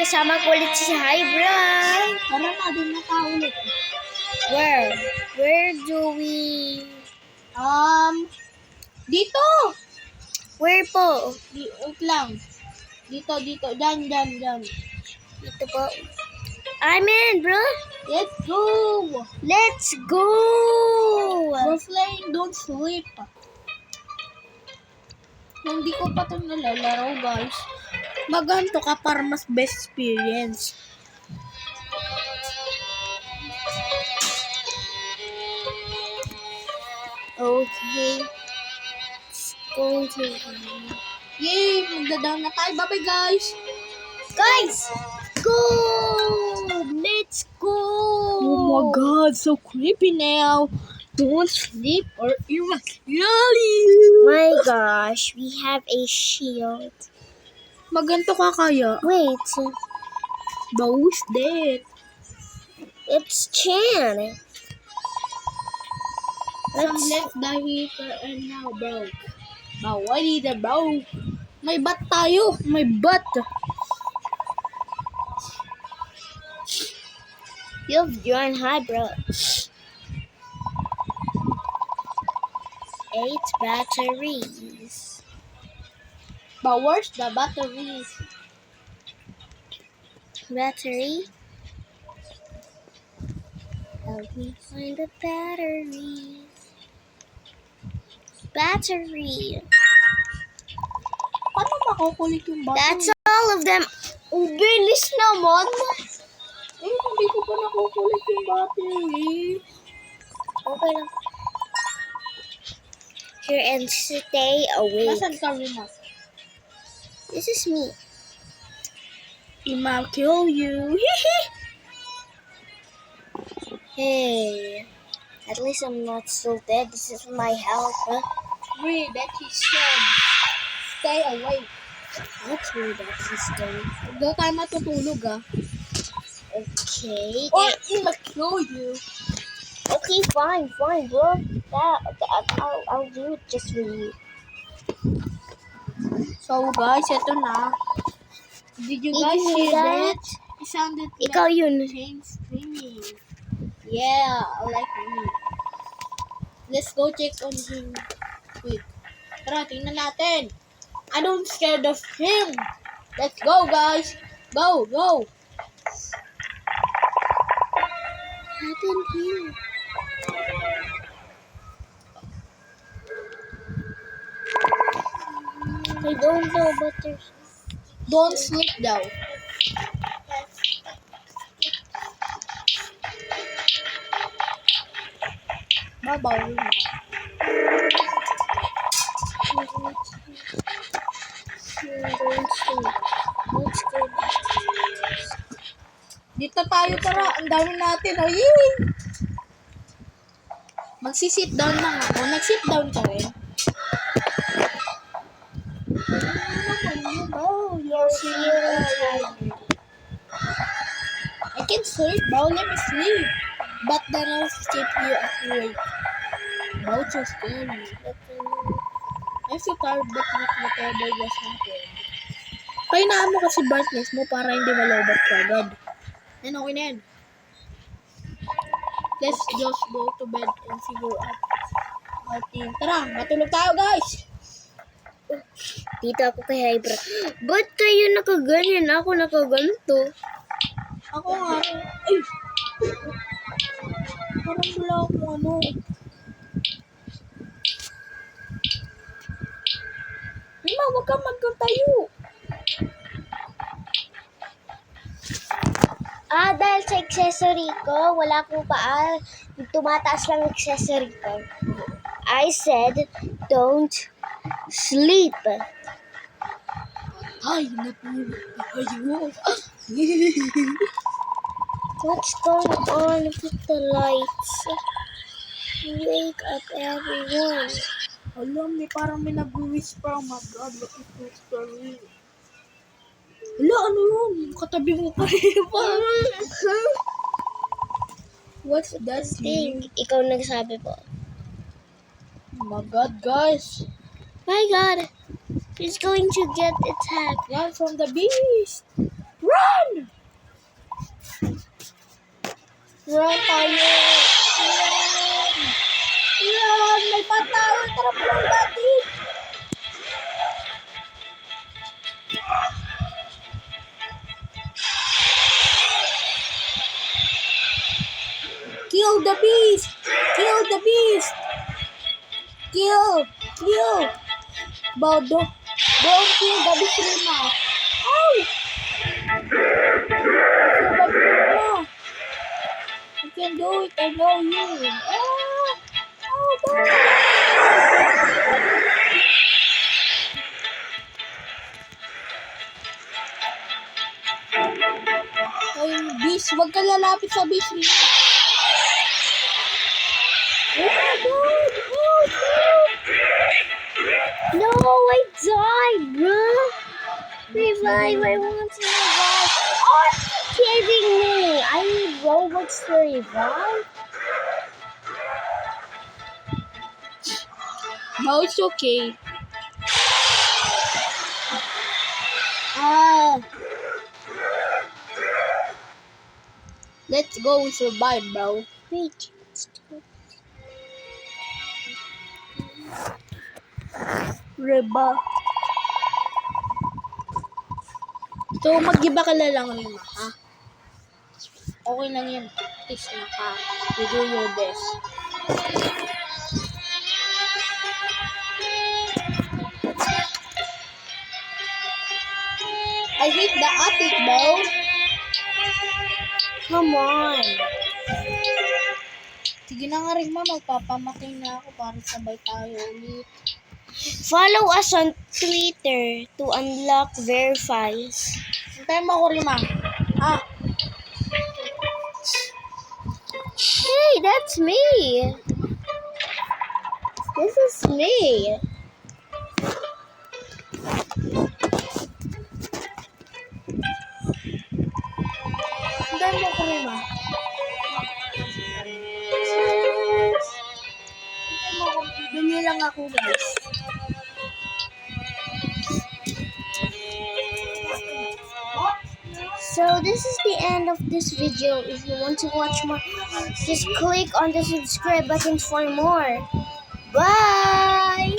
kasama ko ulit si Hybra. Tara na, din na tayo ulit. Where? Where do we... Dito! Where po? Wait lang. Dito. Dyan. Dito po. I'm in, bro. Let's go! Let's go! We're playing Don't Sleep. Hindi ko pa ito nalalaro, guys. Maganto ka para mas best experience. Okay. It's going to... Yay! Magdadaan na tayo. Bye-bye, guys! Guys! Go! Let's go! Oh my god, so creepy now. Don't sleep or it will kill you. My gosh, we have a shield. Maganto ka kaya? Wait, But who's dead? it's Chan. Some left the heater and now broke. But why did it broke? May bat tayo. May bat. You've joined Hybra. 8 batteries. But where's the batteries? Battery? Help me find the batteries. Battery. Paano makukulit yung battery? That's all of them. Oh, bilis naman. Hindi ko pa nakukulit yung battery. Okay lang. Here and stay awake. Nasaan ka, Rina? This is me. I'll kill you. Hey. At least I'm not still dead. This is my health. Huh? Wait, that he said. Stay awake. That's weird that he's doing. Huwag daw tayo matutulog, ah. Okay. Or I'll kill you. Okay, fine, bro. I'll do it just for you. So, guys, ito na. Did you Did guys you hear hear that? that? It sounded Ikaw yun. Jane screaming. Yeah, I like me. Let's go check on him. Wait. Tara, tingnan natin. I don't scared of him. Let's go, guys. Go. What happened here? I don't know, but there's... Don't sleep daw. Babaw yun. Let's go. Dito tayo, tara. Ang dami natin. Oh, yay! Magsi-sit down lang ako. Nag-sit down ka rin. Oh, you're feeling tired. I can sleep, bro. Let me sleep. But then I'll keep you awake. Bro, so scary. I'm so tired, but not whatever just happened. Kainaan mo kasi brightness mo para hindi malobat ka agad. Yan, okay na yan. Let's just go to bed and figure out our team. Tara, matulog tayo, guys! Dito ako kay Hybra. Ba't kayo nakaganyan? Ako nakaganto. Ako nga. Ay! Parang wala akong ano. Lima, huwag kang magkatayo. Dahil sa accessory ko, wala akong paa. Tumataas lang accessory ko. I said, don't sleep. Ay, natulog tayo. What's going on with the lights? Wake up, everyone. Alam, parang may nag-whisper. Oh my God, what is whispering? Hala, ano yun? Katabi mo pa rin pa. What's that thing? Ikaw nagsabi po. Oh my God, guys. My God, he's going to get attacked. Run from the beast. Run! Run tayo! Run! Run! May patao! Tara po lang natin! Kill the beast! Kill the beast! Kill! Kill! Don't kill the beast, Rima! Ow! Kill the beast, Rima! You can do it, I know you! Oh, no! Ay, beast! Huwag ka lalapit sa beast, Rima! Oh my god! Oh, No, I died, bro. Revive, I want to revive. Oh, are you kidding me? I need Robux to revive? no, it's okay. Let's go and survive, bro. Wait. Reba. So, mag-iba ka na lang, Rima, ha? Okay lang yan. Please na ka. You do your best. I hate the attic, bro. Come on. Sige na nga, Rima. Magpapamatay na ako para sabay tayo ulit. Follow us on Twitter to unlock verifies. Hintayin mo ako, Rima. Ah, Hey, that's me. This is me. hintayin mo ako, Rima. Bili lang ako, guys. So this is the end of this video. If you want to watch more, just click on the subscribe button for more. Bye!